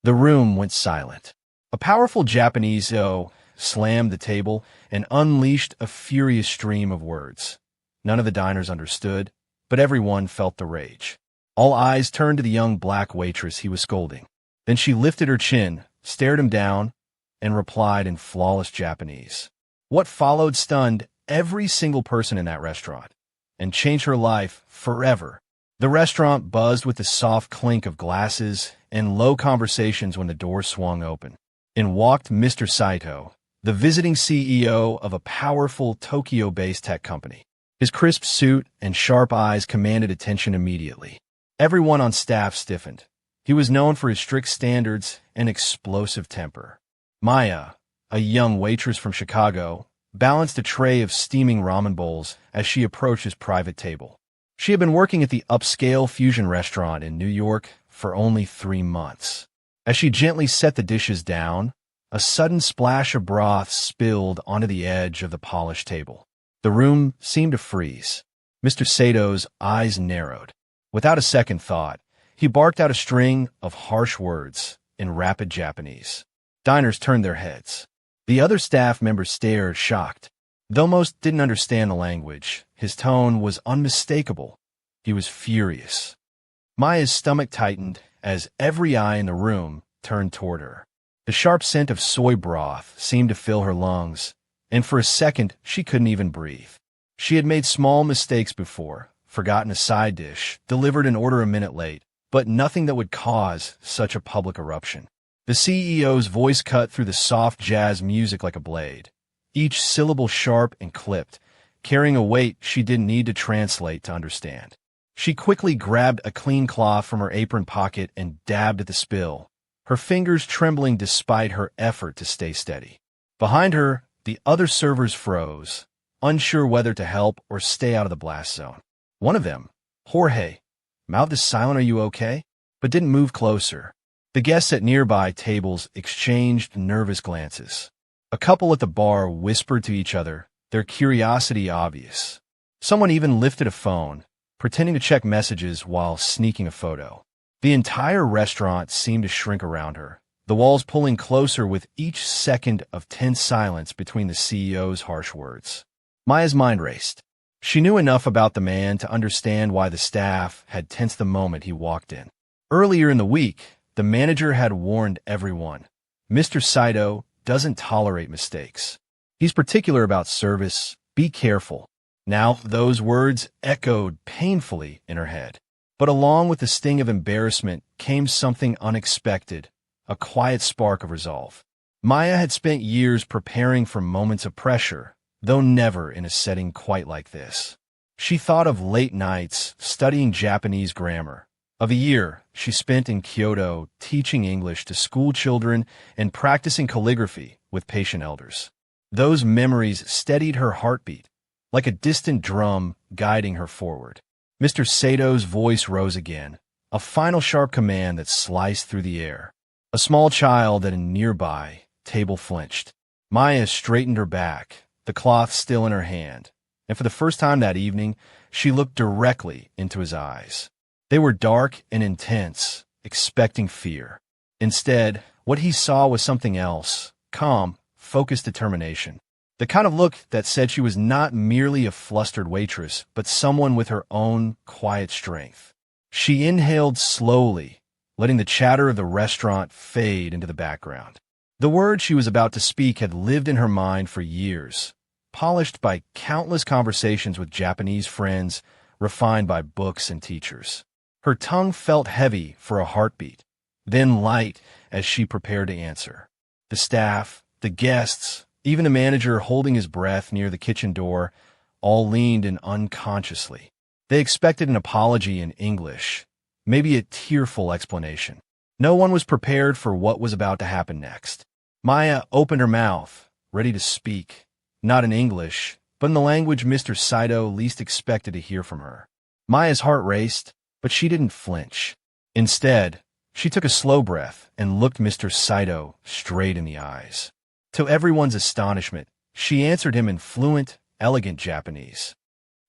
The room went silent. A powerful Japanese slammed the table and unleashed a furious stream of words. None of the diners understood, but everyone felt the rage. All eyes turned to the young black waitress he was scolding. Then she lifted her chin, stared him down, and replied in flawless Japanese. What followed stunned every single person in that restaurant and changed her life forever. The restaurant buzzed with the soft clink of glasses and low conversations when the door swung open. In walked Mr. Saito, the visiting CEO of a powerful Tokyo-based tech company. His crisp suit and sharp eyes commanded attention immediately. Everyone on staff stiffened. He was known for his strict standards and explosive temper. Maya, a young waitress from Chicago, balanced a tray of steaming ramen bowls as she approached his private table. She had been working at the upscale fusion restaurant in New York for only 3 months. As she gently set the dishes down, a sudden splash of broth spilled onto the edge of the polished table. The room seemed to freeze. Mr. Sato's eyes narrowed. Without a second thought, he barked out a string of harsh words in rapid Japanese. Diners turned their heads. The other staff members stared, shocked. Though most didn't understand the language, his tone was unmistakable. He was furious. Maya's stomach tightened as every eye in the room turned toward her. The sharp scent of soy broth seemed to fill her lungs, and for a second she couldn't even breathe. She had made small mistakes before, forgotten a side dish, delivered an order a minute late, but nothing that would cause such a public eruption. The CEO's voice cut through the soft jazz music like a blade, each syllable sharp and clipped, carrying a weight she didn't need to translate to understand. She quickly grabbed a clean cloth from her apron pocket and dabbed at the spill, her fingers trembling despite her effort to stay steady. Behind her, the other servers froze, unsure whether to help or stay out of the blast zone. One of them, Jorge, mouthed a silent "Are you okay?" but didn't move closer. The guests at nearby tables exchanged nervous glances. A couple at the bar whispered to each other, their curiosity obvious. Someone even lifted a phone, pretending to check messages while sneaking a photo. The entire restaurant seemed to shrink around her, the walls pulling closer with each second of tense silence between the CEO's harsh words. Maya's mind raced. She knew enough about the man to understand why the staff had tensed the moment he walked in. Earlier in the week, the manager had warned everyone, Mr. Saito doesn't tolerate mistakes. He's particular about service. Be careful. Now, those words echoed painfully in her head. But along with the sting of embarrassment came something unexpected, a quiet spark of resolve. Maya had spent years preparing for moments of pressure, though never in a setting quite like this. She thought of late nights studying Japanese grammar, of a year she spent in Kyoto teaching English to school children and practicing calligraphy with patient elders. Those memories steadied her heartbeat, like a distant drum guiding her forward. Mr. Sato's voice rose again, a final sharp command that sliced through the air. A small child at a nearby table flinched. Maya straightened her back, the cloth still in her hand, and for the first time that evening, she looked directly into his eyes. They were dark and intense, expecting fear. Instead, what he saw was something else, calm, focused determination. The kind of look that said she was not merely a flustered waitress, but someone with her own quiet strength. She inhaled slowly, letting the chatter of the restaurant fade into the background. The words she was about to speak had lived in her mind for years, polished by countless conversations with Japanese friends, refined by books and teachers. Her tongue felt heavy for a heartbeat, then light as she prepared to answer. The staff, the guests, even the manager holding his breath near the kitchen door, all leaned in unconsciously. They expected an apology in English, maybe a tearful explanation. No one was prepared for what was about to happen next. Maya opened her mouth, ready to speak, not in English, but in the language Mr. Saito least expected to hear from her. Maya's heart raced, but she didn't flinch. Instead, she took a slow breath and looked Mr. Saito straight in the eyes. To everyone's astonishment, she answered him in fluent, elegant Japanese.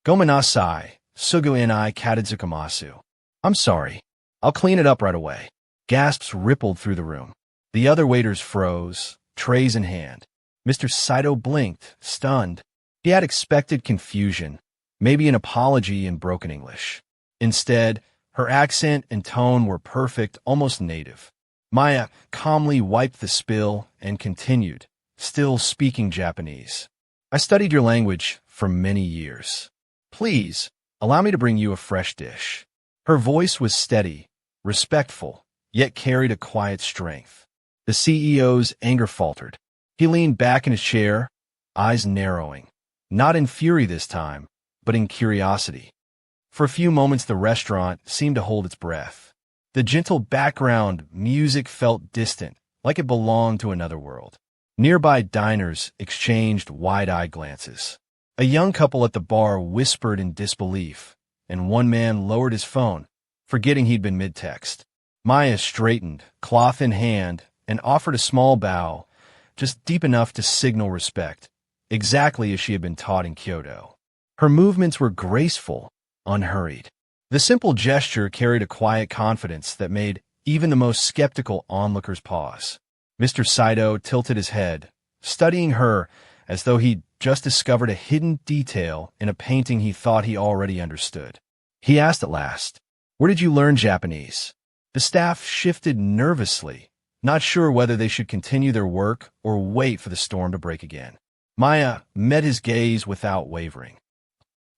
Gomenasai, sugu ni katadzukumasu. I'm sorry. I'll clean it up right away. Gasps rippled through the room. The other waiters froze, trays in hand. Mr. Saito blinked, stunned. He had expected confusion, maybe an apology in broken English. Instead, her accent and tone were perfect, almost native. Maya calmly wiped the spill and continued, still speaking Japanese. I studied your language for many years. Please, allow me to bring you a fresh dish. Her voice was steady, respectful, yet carried a quiet strength. The CEO's anger faltered. He leaned back in his chair, eyes narrowing, not in fury this time, but in curiosity. For a few moments the restaurant seemed to hold its breath. The gentle background music felt distant, like it belonged to another world. Nearby diners exchanged wide-eyed glances. A young couple at the bar whispered in disbelief, and one man lowered his phone, forgetting he'd been mid-text. Maya straightened, cloth in hand, and offered a small bow, just deep enough to signal respect, exactly as she had been taught in Kyoto. Her movements were graceful, unhurried. The simple gesture carried a quiet confidence that made even the most skeptical onlookers pause. Mr. Saito tilted his head, studying her as though he'd just discovered a hidden detail in a painting he thought he already understood. He asked at last, "Where did you learn Japanese?" The staff shifted nervously, not sure whether they should continue their work or wait for the storm to break again. Maya met his gaze without wavering.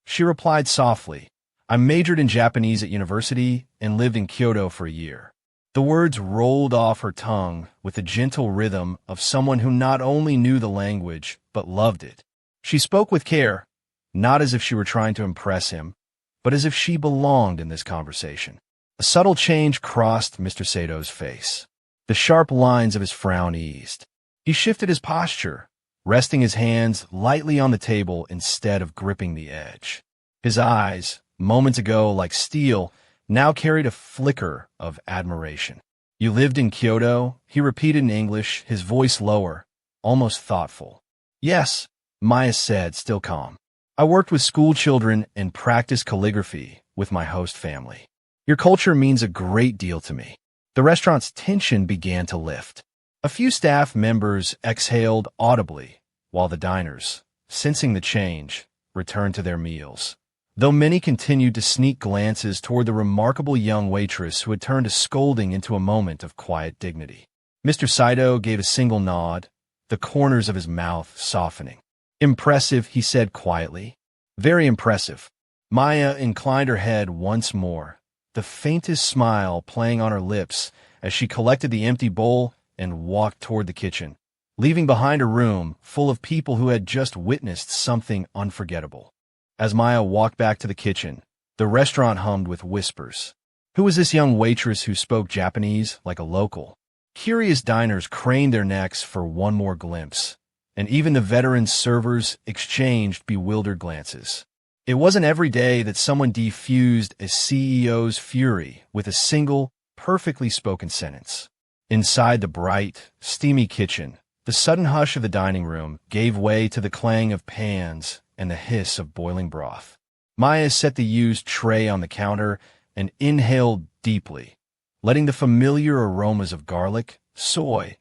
She replied softly, "I majored in Japanese at university and lived in Kyoto for a year." The words rolled off her tongue with the gentle rhythm of someone who not only knew the language, but loved it. She spoke with care, not as if she were trying to impress him, but as if she belonged in this conversation. A subtle change crossed Mr. Sato's face. The sharp lines of his frown eased. He shifted his posture, resting his hands lightly on the table instead of gripping the edge. His eyes, moments ago like steel, now carried a flicker of admiration. "You lived in Kyoto?" he repeated in English, his voice lower, almost thoughtful. "Yes," Maya said, still calm. "I worked with school children and practiced calligraphy with my host family. Your culture means a great deal to me." The restaurant's tension began to lift. A few staff members exhaled audibly, while the diners, sensing the change, returned to their meals, though many continued to sneak glances toward the remarkable young waitress who had turned a scolding into a moment of quiet dignity. Mr. Saito gave a single nod, the corners of his mouth softening. "Impressive," he said quietly. "Very impressive." Maya inclined her head once more, the faintest smile playing on her lips as she collected the empty bowl and walked toward the kitchen, leaving behind a room full of people who had just witnessed something unforgettable. As Maya walked back to the kitchen, the restaurant hummed with whispers. Who was this young waitress who spoke Japanese like a local? Curious diners craned their necks for one more glimpse, and even the veteran servers exchanged bewildered glances. It wasn't every day that someone defused a CEO's fury with a single, perfectly spoken sentence. Inside the bright, steamy kitchen, the sudden hush of the dining room gave way to the clang of pans and the hiss of boiling broth. Maya set the used tray on the counter and inhaled deeply, letting the familiar aromas of garlic, soy,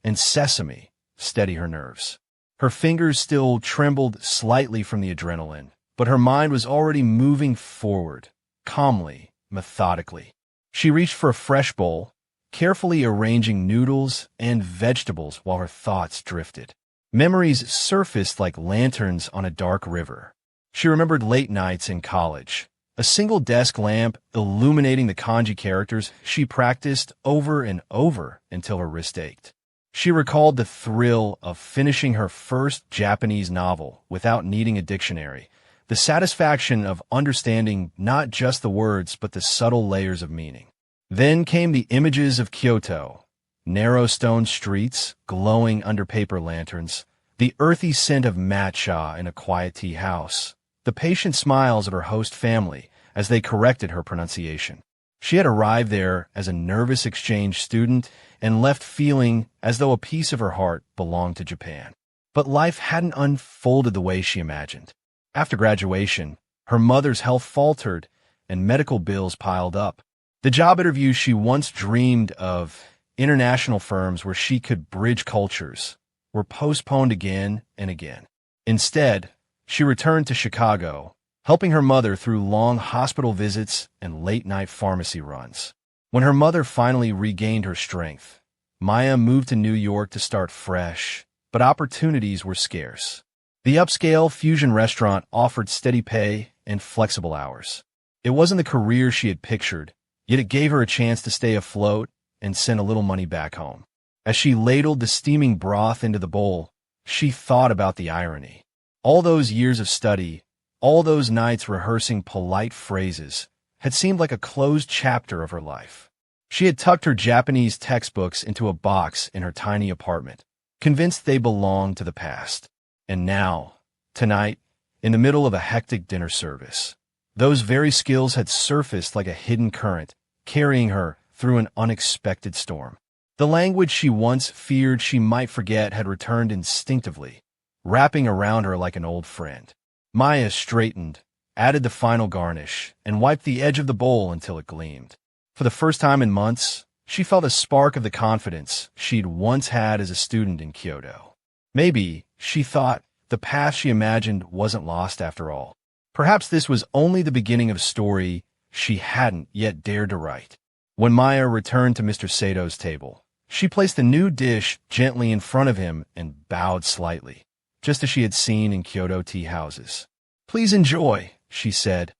and sesame steady her nerves. Her fingers still trembled slightly from the adrenaline, but her mind was already moving forward, calmly, methodically. She reached for a fresh bowl, carefully arranging noodles and vegetables while her thoughts drifted. Memories surfaced like lanterns on a dark river. She remembered late nights in college, a single desk lamp illuminating the kanji characters she practiced over and over until her wrist ached. She recalled the thrill of finishing her first Japanese novel without needing a dictionary, the satisfaction of understanding not just the words but the subtle layers of meaning. Then came the images of Kyoto, narrow stone streets glowing under paper lanterns, the earthy scent of matcha in a quiet tea house, the patient smiles of her host family as they corrected her pronunciation. She had arrived there as a nervous exchange student and left feeling as though a piece of her heart belonged to Japan. But life hadn't unfolded the way she imagined. After graduation, her mother's health faltered and medical bills piled up. The job interviews she once dreamed of, international firms where she could bridge cultures, were postponed again and again. Instead, she returned to Chicago, helping her mother through long hospital visits and late-night pharmacy runs. When her mother finally regained her strength, Maya moved to New York to start fresh, but opportunities were scarce. The upscale fusion restaurant offered steady pay and flexible hours. It wasn't the career she had pictured, yet it gave her a chance to stay afloat and send a little money back home. As she ladled the steaming broth into the bowl, she thought about the irony. All those years of study, all those nights rehearsing polite phrases, had seemed like a closed chapter of her life. She had tucked her Japanese textbooks into a box in her tiny apartment, convinced they belonged to the past. And now, tonight, in the middle of a hectic dinner service, those very skills had surfaced like a hidden current, carrying her through an unexpected storm. The language she once feared she might forget had returned instinctively, wrapping around her like an old friend. Maya straightened, added the final garnish, and wiped the edge of the bowl until it gleamed. For the first time in months, she felt a spark of the confidence she'd once had as a student in Kyoto. Maybe, she thought, the path she imagined wasn't lost after all. Perhaps this was only the beginning of a story she hadn't yet dared to write. When Maya returned to Mr. Sato's table, she placed the new dish gently in front of him and bowed slightly, just as she had seen in Kyoto tea houses. "Please enjoy," she said,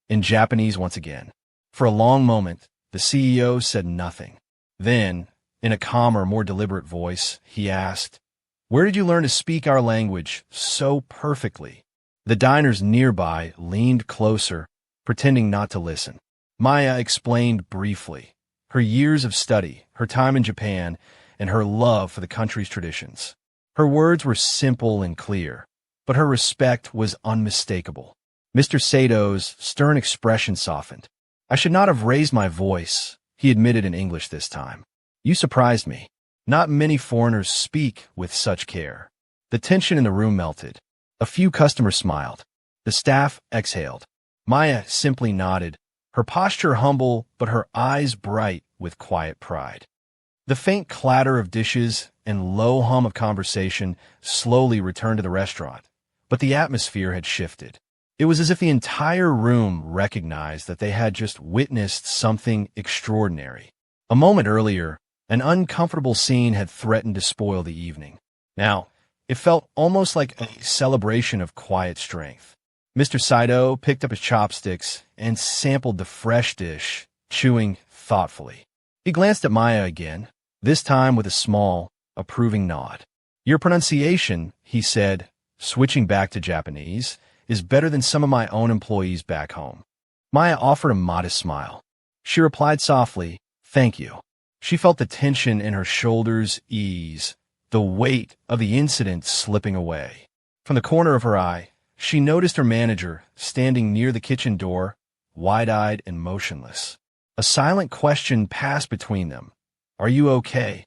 in Japanese once again. For a long moment, the CEO said nothing. Then, in a calmer, more deliberate voice, he asked, "Where did you learn to speak our language so perfectly?" The diners nearby leaned closer, pretending not to listen. Maya explained briefly her years of study, her time in Japan, and her love for the country's traditions. Her words were simple and clear, but her respect was unmistakable. Mr. Sato's stern expression softened. "I should not have raised my voice," he admitted in English this time. "You surprised me. Not many foreigners speak with such care." The tension in the room melted. A few customers smiled. The staff exhaled. Maya simply nodded, her posture humble but her eyes bright with quiet pride. The faint clatter of dishes and low hum of conversation slowly returned to the restaurant, but the atmosphere had shifted. It was as if the entire room recognized that they had just witnessed something extraordinary. A moment earlier, an uncomfortable scene had threatened to spoil the evening. Now, it felt almost like a celebration of quiet strength. Mr. Saito picked up his chopsticks and sampled the fresh dish, chewing thoughtfully. He glanced at Maya again, this time with a small, approving nod. "Your pronunciation," he said, switching back to Japanese, "is better than some of my own employees back home." Maya offered a modest smile. She replied softly, "Thank you." She felt the tension in her shoulders ease, the weight of the incident slipping away. From the corner of her eye, she noticed her manager standing near the kitchen door, wide-eyed and motionless. A silent question passed between them. "Are you okay?"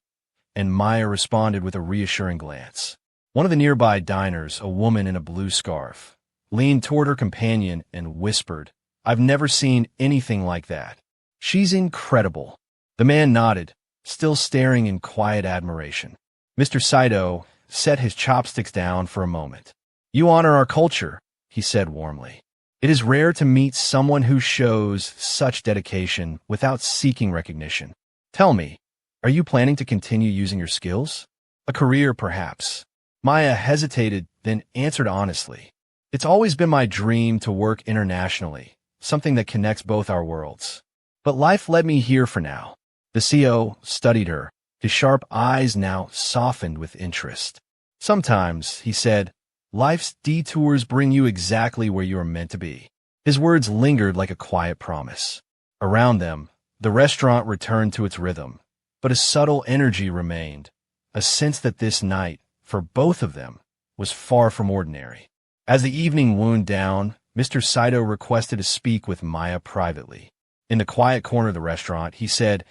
And Maya responded with a reassuring glance. One of the nearby diners, a woman in a blue scarf, leaned toward her companion and whispered, "I've never seen anything like that. She's incredible." The man nodded, still staring in quiet admiration. Mr. Saito set his chopsticks down for a moment. "You honor our culture," he said warmly. "It is rare to meet someone who shows such dedication without seeking recognition. Tell me, are you planning to continue using your skills? A career, perhaps?" Maya hesitated, then answered honestly. "It's always been my dream to work internationally, something that connects both our worlds. But life led me here for now." The CEO studied her, his sharp eyes now softened with interest. "Sometimes," he said, "life's detours bring you exactly where you are meant to be." His words lingered like a quiet promise. Around them, the restaurant returned to its rhythm, but a subtle energy remained, a sense that this night, for both of them, was far from ordinary. As the evening wound down, Mr. Saito requested to speak with Maya privately. In the quiet corner of the restaurant, he said,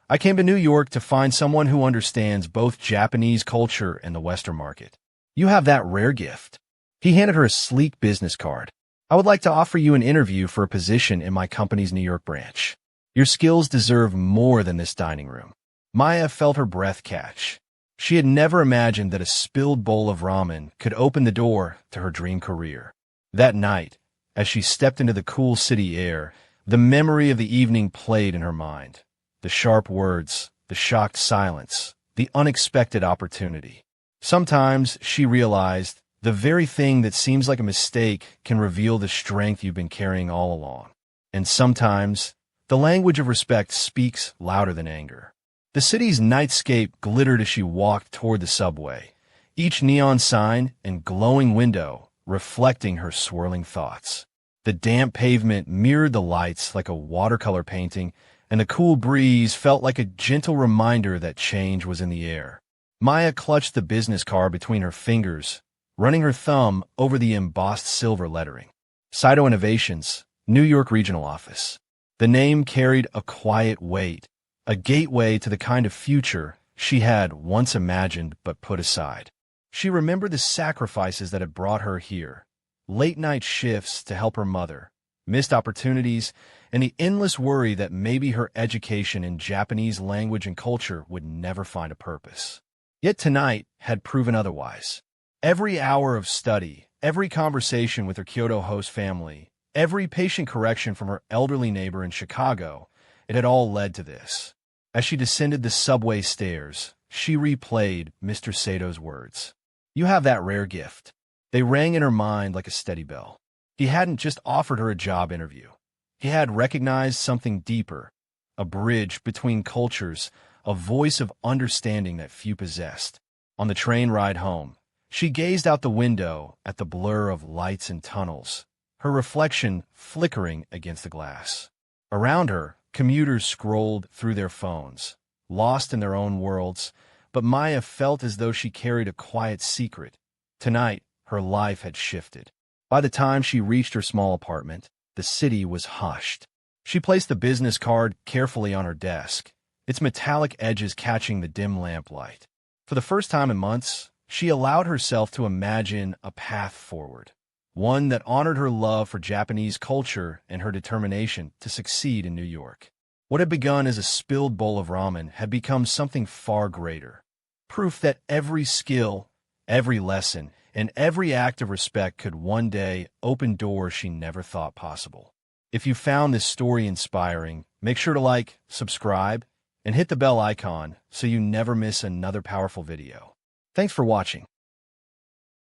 "I came to New York to find someone who understands both Japanese culture and the Western market. You have that rare gift." He handed her a sleek business card. "I would like to offer you an interview for a position in my company's New York branch." Your skills deserve more than this dining room. Maya felt her breath catch. She had never imagined that a spilled bowl of ramen could open the door to her dream career. That night, as she stepped into the cool city air, the memory of the evening played in her mind. The sharp words, the shocked silence, the unexpected opportunity. Sometimes, she realized, the very thing that seems like a mistake can reveal the strength you've been carrying all along. And sometimes, the language of respect speaks louder than anger. The city's nightscape glittered as she walked toward the subway, each neon sign and glowing window reflecting her swirling thoughts. The damp pavement mirrored the lights like a watercolor painting, and the cool breeze felt like a gentle reminder that change was in the air. Maya clutched the business card between her fingers, running her thumb over the embossed silver lettering. Cyto Innovations, New York Regional Office. The name carried a quiet weight, a gateway to the kind of future she had once imagined but put aside. She remembered the sacrifices that had brought her here, late-night shifts to help her mother, missed opportunities, and the endless worry that maybe her education in Japanese language and culture would never find a purpose. Yet tonight had proven otherwise. Every hour of study, every conversation with her Kyoto host family, every patient correction from her elderly neighbor in Chicago, it had all led to this. As she descended the subway stairs, she replayed Mr. Sato's words. "You have that rare gift." They rang in her mind like a steady bell. He hadn't just offered her a job interview. He had recognized something deeper, a bridge between cultures, a voice of understanding that few possessed. On the train ride home, she gazed out the window at the blur of lights and tunnels, her reflection flickering against the glass. Around her, commuters scrolled through their phones, lost in their own worlds, but Maya felt as though she carried a quiet secret. Tonight, her life had shifted. By the time she reached her small apartment, the city was hushed. She placed the business card carefully on her desk, its metallic edges catching the dim lamplight. For the first time in months, she allowed herself to imagine a path forward, one that honored her love for Japanese culture and her determination to succeed in New York. What had begun as a spilled bowl of ramen had become something far greater, proof that every skill, every lesson, and every act of respect could one day open doors she never thought possible. If you found this story inspiring, make sure to like, subscribe, and hit the bell icon so you never miss another powerful video. Thanks for watching.